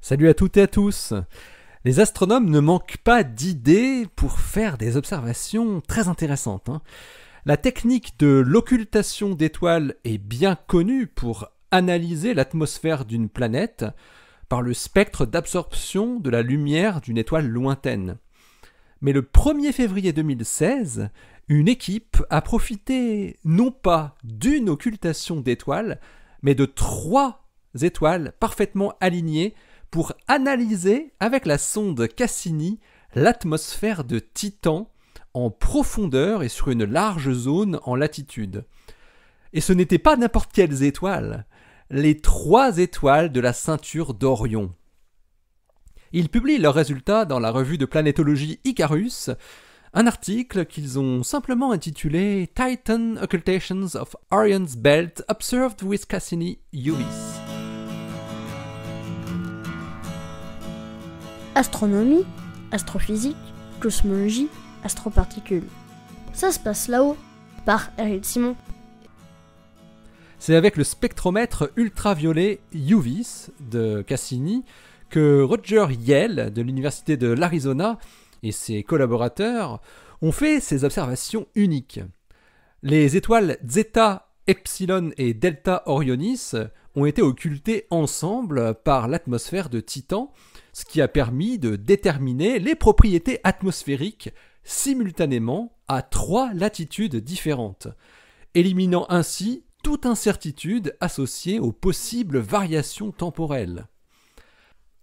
Salut à toutes et à tous. Les astronomes ne manquent pas d'idées pour faire des observations très intéressantes. La technique de l'occultation d'étoiles est bien connue pour analyser l'atmosphère d'une planète par le spectre d'absorption de la lumière d'une étoile lointaine. Mais le 1er février 2016, une équipe a profité non pas d'une occultation d'étoiles, mais de 3 étoiles parfaitement alignées pour analyser avec la sonde Cassini l'atmosphère de Titan en profondeur et sur une large zone en latitude. Et ce n'étaient pas n'importe quelles étoiles, les 3 étoiles de la ceinture d'Orion. Ils publient leurs résultats dans la revue de planétologie Icarus, un article qu'ils ont simplement intitulé « Titan Occultations of Orion's Belt Observed with Cassini UVs ». Astronomie, astrophysique, cosmologie, astroparticules. Ça se passe là-haut, par Eric Simon. C'est avec le spectromètre ultraviolet UVs de Cassini que Roger Yale de l'université de l'Arizona et ses collaborateurs ont fait ces observations uniques. Les étoiles Zeta, Epsilon et Delta Orionis ont été occultées ensemble par l'atmosphère de Titan, ce qui a permis de déterminer les propriétés atmosphériques simultanément à 3 latitudes différentes, éliminant ainsi toute incertitude associée aux possibles variations temporelles.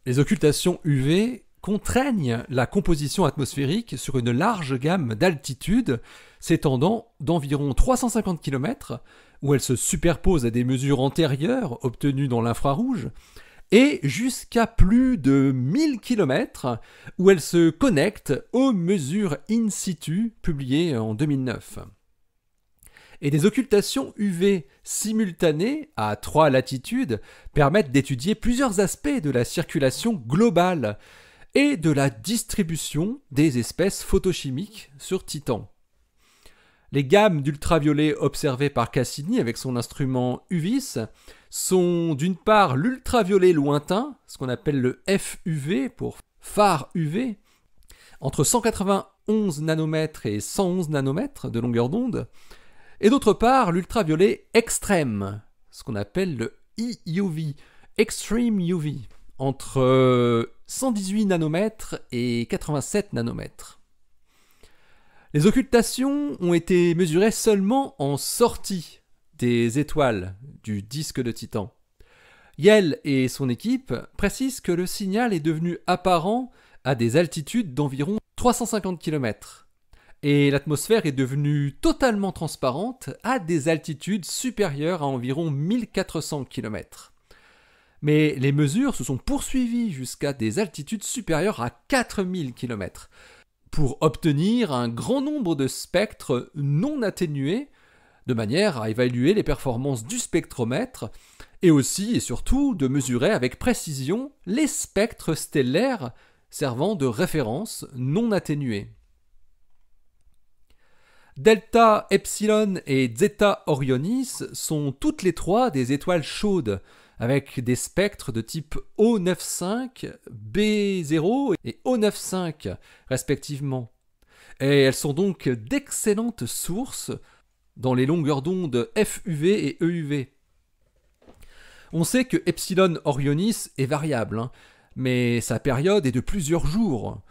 Les occultations UV contraignent la composition atmosphérique sur une large gamme d'altitudes s'étendant d'environ 350 km, où elles se superposent à des mesures antérieures obtenues dans l'infrarouge, et jusqu'à plus de 1000 km, où elles se connectent aux mesures in situ publiées en 2009. Et des occultations UV simultanées à 3 latitudes permettent d'étudier plusieurs aspects de la circulation globale et de la distribution des espèces photochimiques sur Titan. Les gammes d'ultraviolet observées par Cassini avec son instrument UVIS sont d'une part l'ultraviolet lointain, ce qu'on appelle le FUV pour phare UV, entre 191 nanomètres et 111 nanomètres de longueur d'onde, et d'autre part l'ultraviolet extrême, ce qu'on appelle le EUV, Extreme UV, entre 118 nanomètres et 87 nanomètres. Les occultations ont été mesurées seulement en sortie des étoiles du disque de Titan. Yale et son équipe précisent que le signal est devenu apparent à des altitudes d'environ 350 km et l'atmosphère est devenue totalement transparente à des altitudes supérieures à environ 1400 km. Mais les mesures se sont poursuivies jusqu'à des altitudes supérieures à 4000 km pour obtenir un grand nombre de spectres non atténués de manière à évaluer les performances du spectromètre et aussi et surtout de mesurer avec précision les spectres stellaires servant de référence non atténués. Delta, Epsilon et Zeta Orionis sont toutes les 3 des étoiles chaudes avec des spectres de type O95, B0 et O95 respectivement. Et elles sont donc d'excellentes sources dans les longueurs d'onde FUV et EUV. On sait que Epsilon Orionis est variable, mais sa période est de plusieurs jours,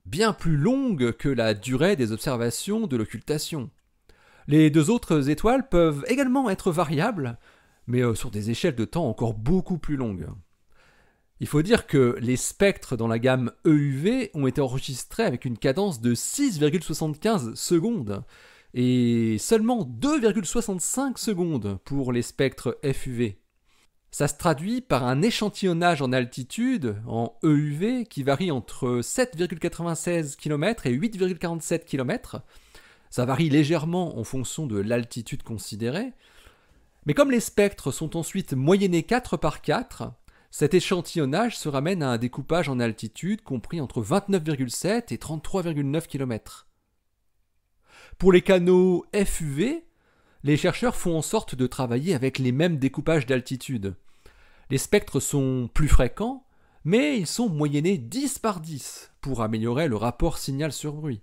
bien plus longue que la durée des observations de l'occultation. Les 2 autres étoiles peuvent également être variables, mais sur des échelles de temps encore beaucoup plus longues. Il faut dire que les spectres dans la gamme EUV ont été enregistrés avec une cadence de 6,75 secondes et seulement 2,65 secondes pour les spectres FUV. Ça se traduit par un échantillonnage en altitude, en EUV, qui varie entre 7,96 km et 8,47 km. Ça varie légèrement en fonction de l'altitude considérée. Mais comme les spectres sont ensuite moyennés 4 par 4, cet échantillonnage se ramène à un découpage en altitude compris entre 29,7 et 33,9 km. Pour les canaux FUV, les chercheurs font en sorte de travailler avec les mêmes découpages d'altitude. Les spectres sont plus fréquents, mais ils sont moyennés 10 par 10 pour améliorer le rapport signal sur bruit,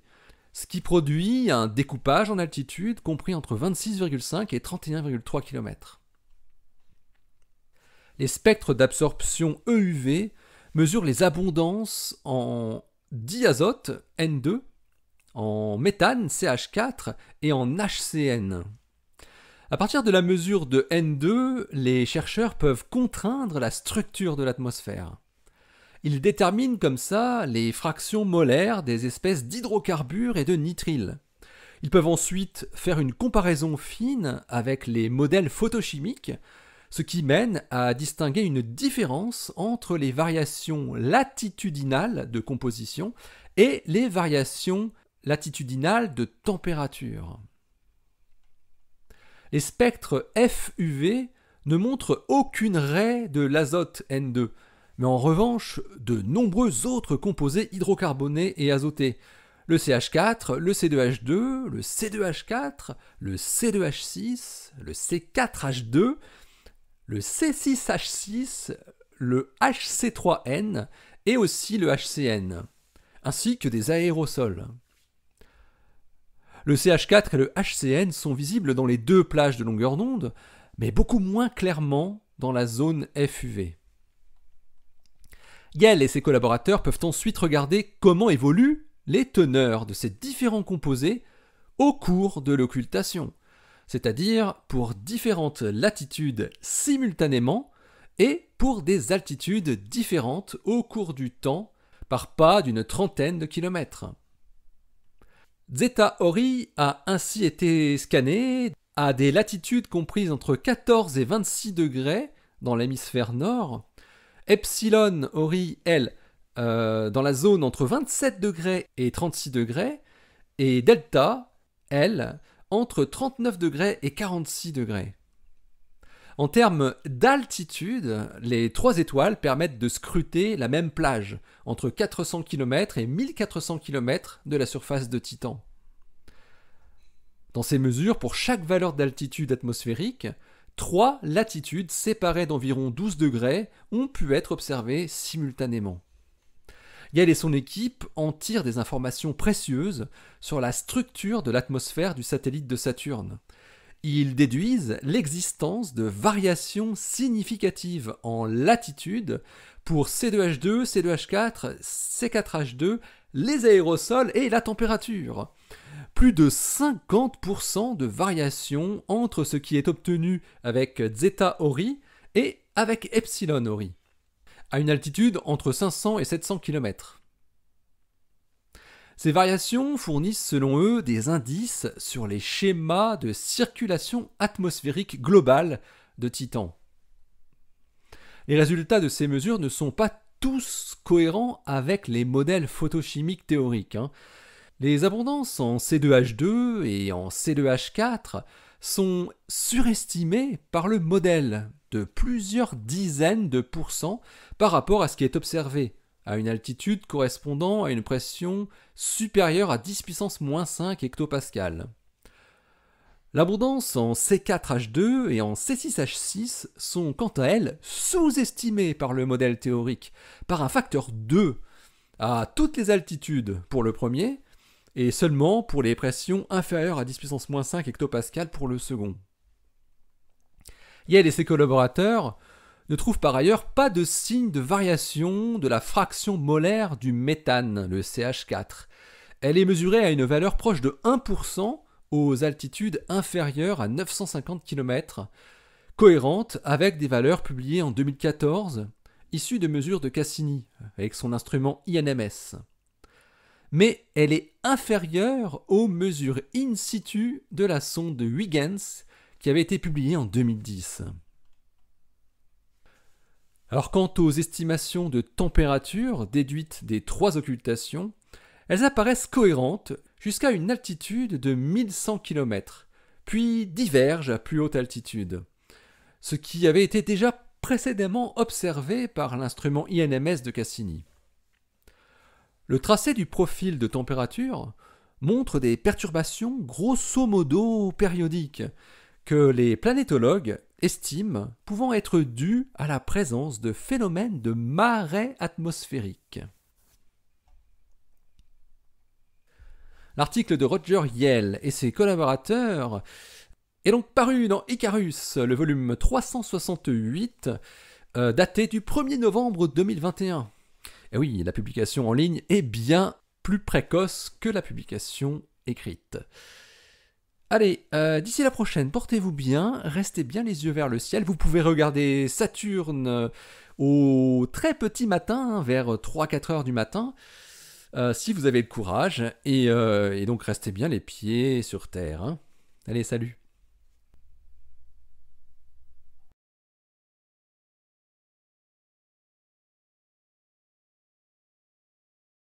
ce qui produit un découpage en altitude compris entre 26,5 et 31,3 km. Les spectres d'absorption EUV mesurent les abondances en diazote N2, en méthane CH4 et en HCN. À partir de la mesure de N2, les chercheurs peuvent contraindre la structure de l'atmosphère. Ils déterminent comme ça les fractions molaires des espèces d'hydrocarbures et de nitrile. Ils peuvent ensuite faire une comparaison fine avec les modèles photochimiques, ce qui mène à distinguer une différence entre les variations latitudinales de composition et les variations latitudinales de température. Les spectres FUV ne montrent aucune raie de l'azote N2, mais en revanche de nombreux autres composés hydrocarbonés et azotés. Le CH4, le C2H2, le C2H4, le C2H6, le C4H2, le C6H6, le HC3N et aussi le HCN, ainsi que des aérosols. Le CH4 et le HCN sont visibles dans les deux plages de longueur d'onde, mais beaucoup moins clairement dans la zone FUV. Yale et ses collaborateurs peuvent ensuite regarder comment évoluent les teneurs de ces différents composés au cours de l'occultation, c'est-à-dire pour différentes latitudes simultanément et pour des altitudes différentes au cours du temps par pas d'une trentaine de kilomètres. Zeta Ori a ainsi été scanné à des latitudes comprises entre 14 et 26 degrés dans l'hémisphère nord, Epsilon Ori, elle, dans la zone entre 27 degrés et 36 degrés, et Delta, elle, entre 39 degrés et 46 degrés. En termes d'altitude, les trois étoiles permettent de scruter la même plage, entre 400 km et 1400 km de la surface de Titan. Dans ces mesures, pour chaque valeur d'altitude atmosphérique, 3 latitudes séparées d'environ 12 degrés ont pu être observées simultanément. Yale et son équipe en tirent des informations précieuses sur la structure de l'atmosphère du satellite de Saturne. Ils déduisent l'existence de variations significatives en latitude pour C2H2, C2H4, C4H2, les aérosols et la température. Plus de 50% de variations entre ce qui est obtenu avec Zeta Ori et avec Epsilon Ori, à une altitude entre 500 et 700 km. Ces variations fournissent selon eux des indices sur les schémas de circulation atmosphérique globale de Titan. Les résultats de ces mesures ne sont pas tous cohérents avec les modèles photochimiques théoriques. Les abondances en C2H2 et en C2H4 sont surestimées par le modèle de plusieurs dizaines de pourcents par rapport à ce qui est observé, à une altitude correspondant à une pression supérieure à 10 puissance moins 5 hectopascales. L'abondance en C4H2 et en C6H6 sont quant à elles sous-estimées par le modèle théorique, par un facteur 2, à toutes les altitudes pour le premier, et seulement pour les pressions inférieures à 10 puissance moins 5 hectopascales pour le second. Yale et ses collaborateurs ne trouvent par ailleurs pas de signe de variation de la fraction molaire du méthane, le CH4. Elle est mesurée à une valeur proche de 1% aux altitudes inférieures à 950 km, cohérente avec des valeurs publiées en 2014, issues de mesures de Cassini, avec son instrument INMS. Mais elle est inférieure aux mesures in situ de la sonde Huygens qui avait été publiée en 2010. Alors quant aux estimations de température déduites des trois occultations, elles apparaissent cohérentes jusqu'à une altitude de 1100 km, puis divergent à plus haute altitude, ce qui avait été déjà précédemment observé par l'instrument INMS de Cassini. Le tracé du profil de température montre des perturbations grosso modo périodiques, que les planétologues estiment pouvant être dus à la présence de phénomènes de marée atmosphérique. L'article de Roger Yell et ses collaborateurs est donc paru dans Icarus, le volume 368, daté du 1er novembre 2021. Et oui, la publication en ligne est bien plus précoce que la publication écrite. Allez, d'ici la prochaine, portez-vous bien, restez bien les yeux vers le ciel. Vous pouvez regarder Saturne au très petit matin, vers 3-4 heures du matin, si vous avez le courage. Et donc restez bien les pieds sur terre. Hein. Allez, salut!